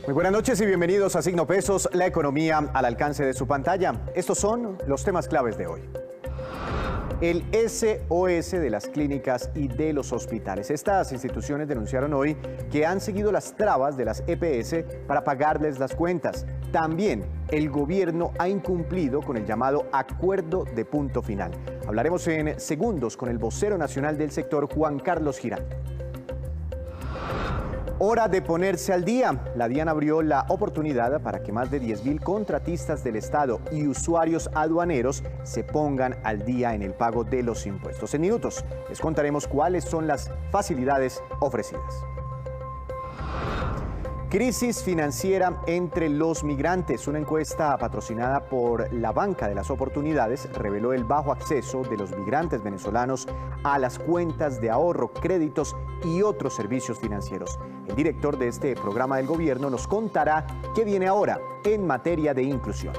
Muy buenas noches y bienvenidos a Signo Pesos, la economía al alcance de su pantalla. Estos son los temas claves de hoy. El SOS de las clínicas y de los hospitales. Estas instituciones denunciaron hoy que han seguido las trabas de las EPS para pagarles las cuentas. También el gobierno ha incumplido con el llamado acuerdo de punto final. Hablaremos en segundos con el vocero nacional del sector, Juan Carlos Giraldo. Hora de ponerse al día. La DIAN abrió la oportunidad para que más de 10.000 contratistas del Estado y usuarios aduaneros se pongan al día en el pago de los impuestos. En minutos les contaremos cuáles son las facilidades ofrecidas. Crisis financiera entre los migrantes. Una encuesta patrocinada por la Banca de las Oportunidades reveló el bajo acceso de los migrantes venezolanos a las cuentas de ahorro, créditos y otros servicios financieros. El director de este programa del gobierno nos contará qué viene ahora en materia de inclusión.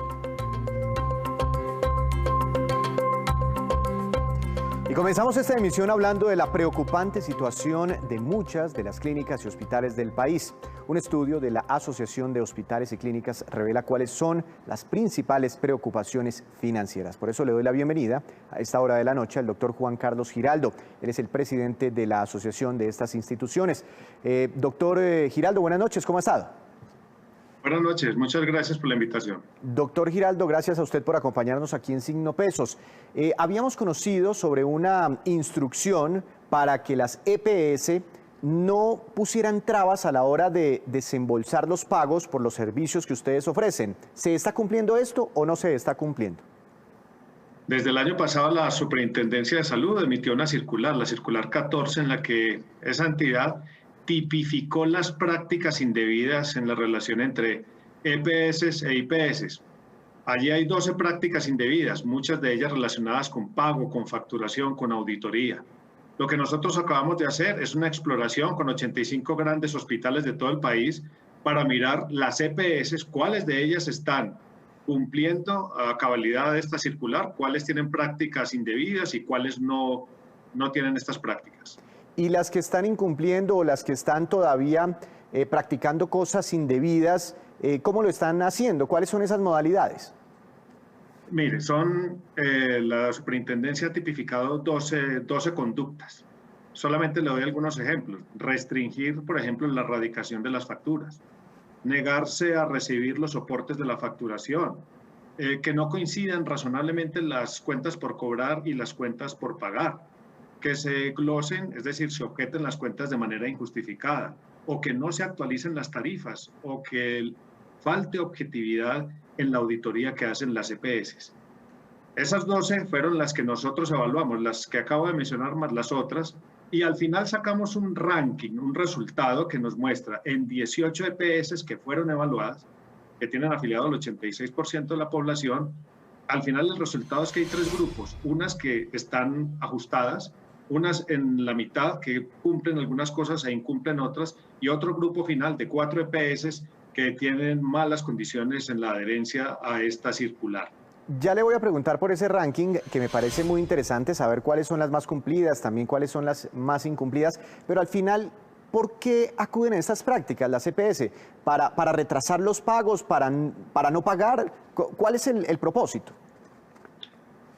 Y comenzamos esta emisión hablando de la preocupante situación de muchas de las clínicas y hospitales del país. Un estudio de la Asociación de Hospitales y Clínicas revela cuáles son las principales preocupaciones financieras. Por eso le doy la bienvenida a esta hora de la noche al doctor Juan Carlos Giraldo. Él es el presidente de la asociación de estas instituciones. Doctor Giraldo, buenas noches, ¿cómo ha estado? Buenas noches, muchas gracias por la invitación. Doctor Giraldo, gracias a usted por acompañarnos aquí en Signo Pesos. Habíamos conocido sobre una instrucción para que las EPS no pusieran trabas a la hora de desembolsar los pagos por los servicios que ustedes ofrecen. ¿Se está cumpliendo esto o no se está cumpliendo? Desde el año pasado la Superintendencia de Salud emitió una circular, la circular 14, en la que esa entidad tipificó las prácticas indebidas en la relación entre EPS e IPS. Allí hay 12 prácticas indebidas, muchas de ellas relacionadas con pago, con facturación, con auditoría. Lo que nosotros acabamos de hacer es una exploración con 85 grandes hospitales de todo el país para mirar las EPS, cuáles de ellas están cumpliendo a cabalidad esta circular, cuáles tienen prácticas indebidas y cuáles no tienen estas prácticas. Y las que están incumpliendo o las que están todavía practicando cosas indebidas, ¿cómo lo están haciendo? ¿Cuáles son esas modalidades? Mire, la superintendencia ha tipificado 12 conductas. Solamente le doy algunos ejemplos. Restringir, por ejemplo, la erradicación de las facturas. Negarse a recibir los soportes de la facturación. Que no coincidan razonablemente las cuentas por cobrar y las cuentas por pagar. Que se glosen, es decir, se objeten las cuentas de manera injustificada. O que no se actualicen las tarifas. O que falte objetividad en la auditoría que hacen las EPS. Esas 12 fueron las que nosotros evaluamos, las que acabo de mencionar más las otras, y al final sacamos un ranking, un resultado que nos muestra en 18 EPS que fueron evaluadas, que tienen afiliado el 86% de la población. Al final el resultado es que hay 3 grupos, unas que están ajustadas, unas en la mitad que cumplen algunas cosas e incumplen otras, y otro grupo final de 4 EPS que tienen malas condiciones en la adherencia a esta circular. Ya le voy a preguntar por ese ranking, que me parece muy interesante saber cuáles son las más cumplidas, también cuáles son las más incumplidas, pero al final, ¿por qué acuden a estas prácticas las EPS? ¿Para retrasar los pagos, para no pagar? ¿Cuál es el propósito?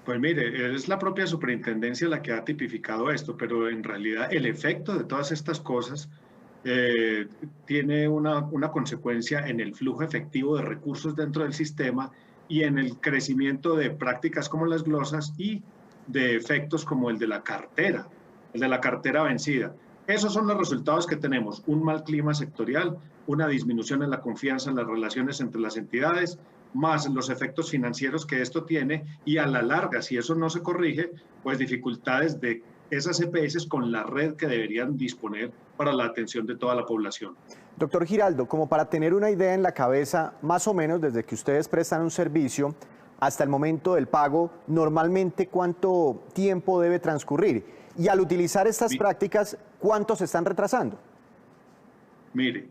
Pues mire, es la propia superintendencia la que ha tipificado esto, pero en realidad el efecto de todas estas cosas tiene una consecuencia en el flujo efectivo de recursos dentro del sistema y en el crecimiento de prácticas como las glosas y de efectos como el de la cartera vencida. Esos son los resultados que tenemos: un mal clima sectorial, una disminución en la confianza en las relaciones entre las entidades, más los efectos financieros que esto tiene, y a la larga, si eso no se corrige, pues dificultades de esas EPS con la red que deberían disponer para la atención de toda la población. Doctor Giraldo, como para tener una idea en la cabeza, más o menos desde que ustedes prestan un servicio hasta el momento del pago, normalmente ¿cuánto tiempo debe transcurrir? Y al utilizar estas prácticas, ¿cuánto se están retrasando? Mire,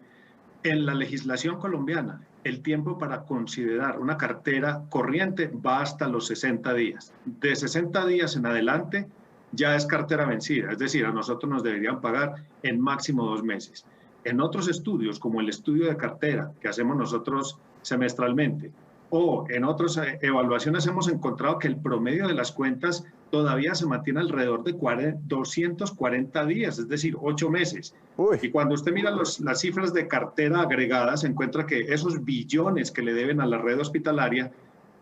en la legislación colombiana, el tiempo para considerar una cartera corriente va hasta los 60 días. De 60 días en adelante ya es cartera vencida, es decir, a nosotros nos deberían pagar en máximo 2 meses. En otros estudios, como el estudio de cartera que hacemos nosotros semestralmente, o en otras evaluaciones hemos encontrado que el promedio de las cuentas todavía se mantiene alrededor de 240 días, es decir, 8 meses. Uy. Y cuando usted mira las cifras de cartera agregadas, se encuentra que esos billones que le deben a la red hospitalaria,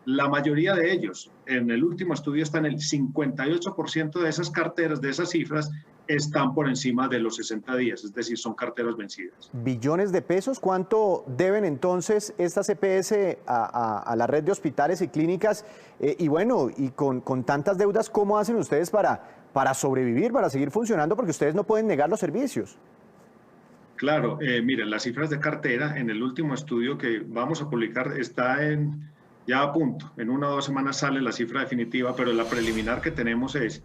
la mayoría de ellos, en el último estudio están el 58% de esas carteras, de esas cifras, están por encima de los 60 días, es decir, son carteras vencidas. ¿Billones de pesos? ¿Cuánto deben entonces estas EPS a la red de hospitales y clínicas? Y bueno, y con tantas deudas, ¿cómo hacen ustedes para sobrevivir, para seguir funcionando? Porque ustedes no pueden negar los servicios. Claro, miren, las cifras de cartera en el último estudio que vamos a publicar está ya a punto. En 1 o 2 semanas sale la cifra definitiva, pero la preliminar que tenemos es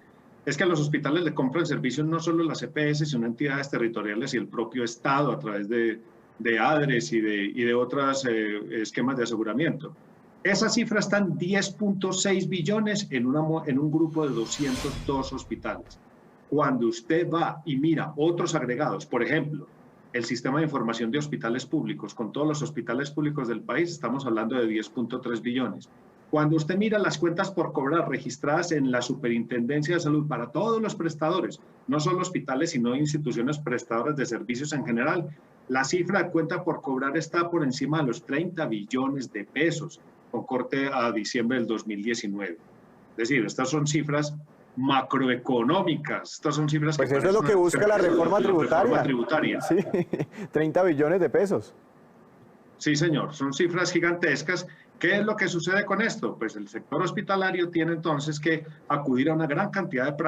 que a los hospitales le compran servicios no solo las EPS, sino entidades territoriales y el propio Estado a través de ADRES y de otros esquemas de aseguramiento. Esas cifras están 10.6 billones en un grupo de 202 hospitales. Cuando usted va y mira otros agregados, por ejemplo, el sistema de información de hospitales públicos, con todos los hospitales públicos del país, estamos hablando de 10.3 billones. Cuando usted mira las cuentas por cobrar registradas en la Superintendencia de Salud para todos los prestadores, no solo hospitales, sino instituciones prestadoras de servicios en general, la cifra de cuenta por cobrar está por encima de los 30 billones de pesos, con corte a diciembre del 2019. Es decir, estas son cifras macroeconómicas, estas son cifras pues que... eso es lo que busca la reforma tributaria. Sí, 30 billones de pesos. Sí, señor, son cifras gigantescas. ¿Qué es lo que sucede con esto? Pues el sector hospitalario tiene entonces que acudir a una gran cantidad de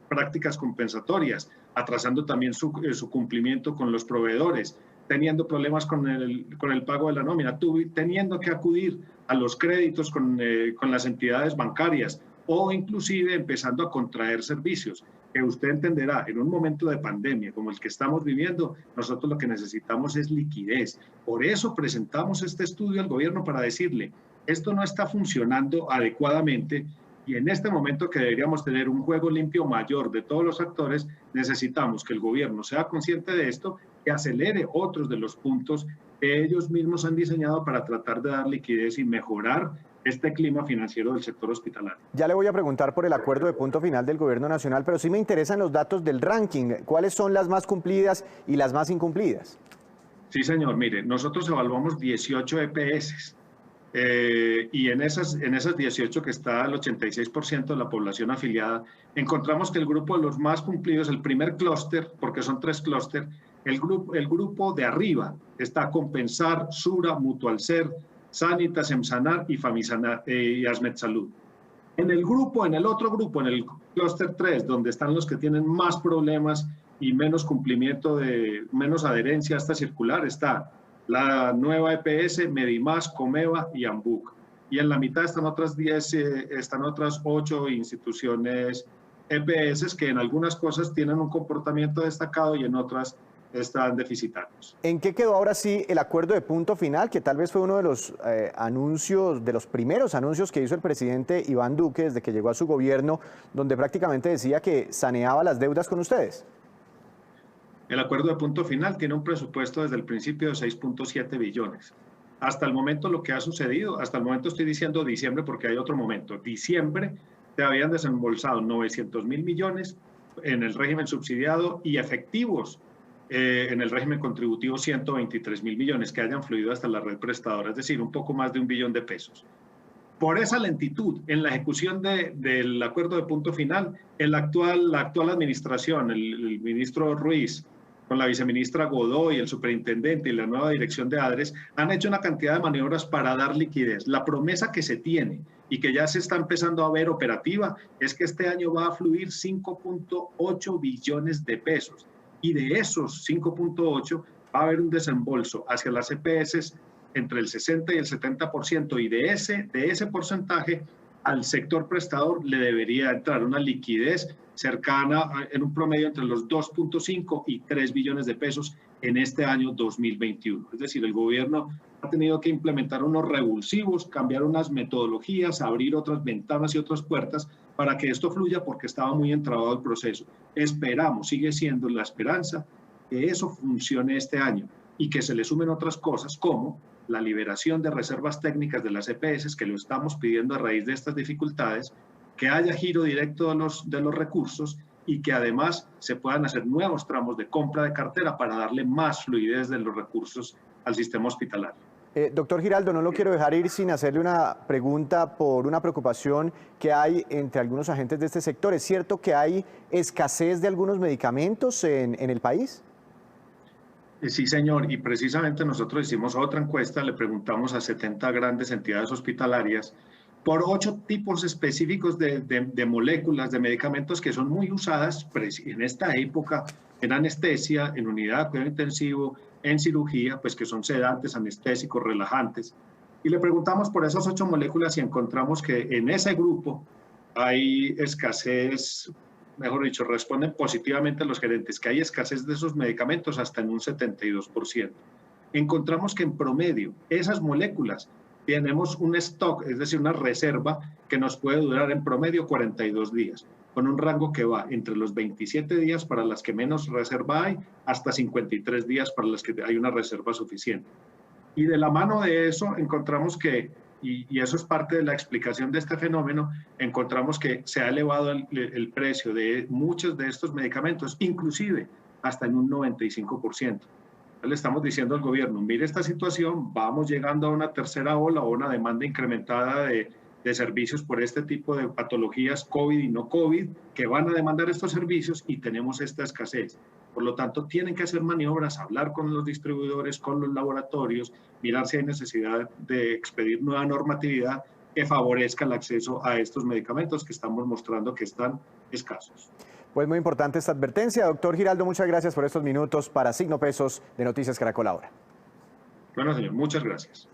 prácticas compensatorias, atrasando también su cumplimiento con los proveedores, teniendo problemas con el pago de la nómina, teniendo que acudir a los créditos con las entidades bancarias o inclusive empezando a contraer servicios. Que usted entenderá, en un momento de pandemia como el que estamos viviendo, nosotros lo que necesitamos es liquidez. Por eso presentamos este estudio al gobierno para decirle, esto no está funcionando adecuadamente y en este momento que deberíamos tener un juego limpio mayor de todos los actores, necesitamos que el gobierno sea consciente de esto y acelere otros de los puntos que ellos mismos han diseñado para tratar de dar liquidez y mejorar este clima financiero del sector hospitalario. Ya le voy a preguntar por el acuerdo de punto final del gobierno nacional, pero sí me interesan los datos del ranking. ¿Cuáles son las más cumplidas y las más incumplidas? Sí, señor. Mire, nosotros evaluamos 18 EPS y en esas 18 que está el 86% de la población afiliada, encontramos que el grupo de los más cumplidos, el primer clúster, porque son 3 clústeres, el grupo de arriba está Compensar, Sura, Mutualser, Sanitas, Emsanar y Famisanar y Asmedsalud. En el otro grupo, en el clúster 3, donde están los que tienen más problemas y menos cumplimiento, menos adherencia a esta circular, está la nueva EPS, Medimás, Comeva y Ambuc. Y en la mitad están otras 8 instituciones EPS que en algunas cosas tienen un comportamiento destacado y en otras están deficitarios. ¿En qué quedó ahora sí el acuerdo de punto final, que tal vez fue uno de los anuncios, de los primeros anuncios que hizo el presidente Iván Duque desde que llegó a su gobierno, donde prácticamente decía que saneaba las deudas con ustedes? El acuerdo de punto final tiene un presupuesto desde el principio de 6.7 billones. Hasta el momento lo que ha sucedido, hasta el momento estoy diciendo diciembre porque hay otro momento. Diciembre te habían desembolsado 900.000 millones en el régimen subsidiado y efectivos en el régimen contributivo 123.000 millones que hayan fluido hasta la red prestadora, es decir, un poco más de 1 billón de pesos. Por esa lentitud en la ejecución del acuerdo de punto final, la actual administración, el ministro Ruiz, con la viceministra Godoy, el superintendente y la nueva dirección de ADRES, han hecho una cantidad de maniobras para dar liquidez. La promesa que se tiene y que ya se está empezando a ver operativa es que este año va a fluir 5.8 billones de pesos. Y de esos 5.8 va a haber un desembolso hacia las EPS entre el 60 y el 70%, y de ese porcentaje al sector prestador le debería entrar una liquidez cercana en un promedio entre los 2.5 y 3 billones de pesos en este año 2021. Es decir, el gobierno ha tenido que implementar unos revulsivos, cambiar unas metodologías, abrir otras ventanas y otras puertas para que esto fluya porque estaba muy entrabado el proceso. Esperamos, sigue siendo la esperanza, que eso funcione este año y que se le sumen otras cosas como la liberación de reservas técnicas de las EPS, que lo estamos pidiendo a raíz de estas dificultades, que haya giro directo de los recursos y que además se puedan hacer nuevos tramos de compra de cartera para darle más fluidez de los recursos al sistema hospitalario. Doctor Giraldo, no lo quiero dejar ir sin hacerle una pregunta por una preocupación que hay entre algunos agentes de este sector. ¿Es cierto que hay escasez de algunos medicamentos en el país? Sí, señor, y precisamente nosotros hicimos otra encuesta, le preguntamos a 70 grandes entidades hospitalarias por 8 tipos específicos de moléculas, de medicamentos que son muy usadas en esta época en anestesia, en unidad de cuidado intensivo, en cirugía, pues que son sedantes, anestésicos, relajantes. Y le preguntamos por esas 8 moléculas y encontramos que en ese grupo hay escasez, mejor dicho, responden positivamente los gerentes, que hay escasez de esos medicamentos hasta en un 72%. Encontramos que en promedio esas moléculas tenemos un stock, es decir, una reserva que nos puede durar en promedio 42 días, con un rango que va entre los 27 días para las que menos reserva hay, hasta 53 días para las que hay una reserva suficiente. Y de la mano de eso encontramos que, y eso es parte de la explicación de este fenómeno, encontramos que se ha elevado el precio de muchos de estos medicamentos, inclusive hasta en un 95%. Le estamos diciendo al gobierno, mire esta situación, vamos llegando a una tercera ola o una demanda incrementada de servicios por este tipo de patologías COVID y no COVID que van a demandar estos servicios y tenemos esta escasez. Por lo tanto, tienen que hacer maniobras, hablar con los distribuidores, con los laboratorios, mirar si hay necesidad de expedir nueva normatividad que favorezca el acceso a estos medicamentos que estamos mostrando que están escasos. Pues muy importante esta advertencia. Doctor Giraldo, muchas gracias por estos minutos para Signo Pesos de Noticias Caracol Ahora. Bueno, señor, muchas gracias.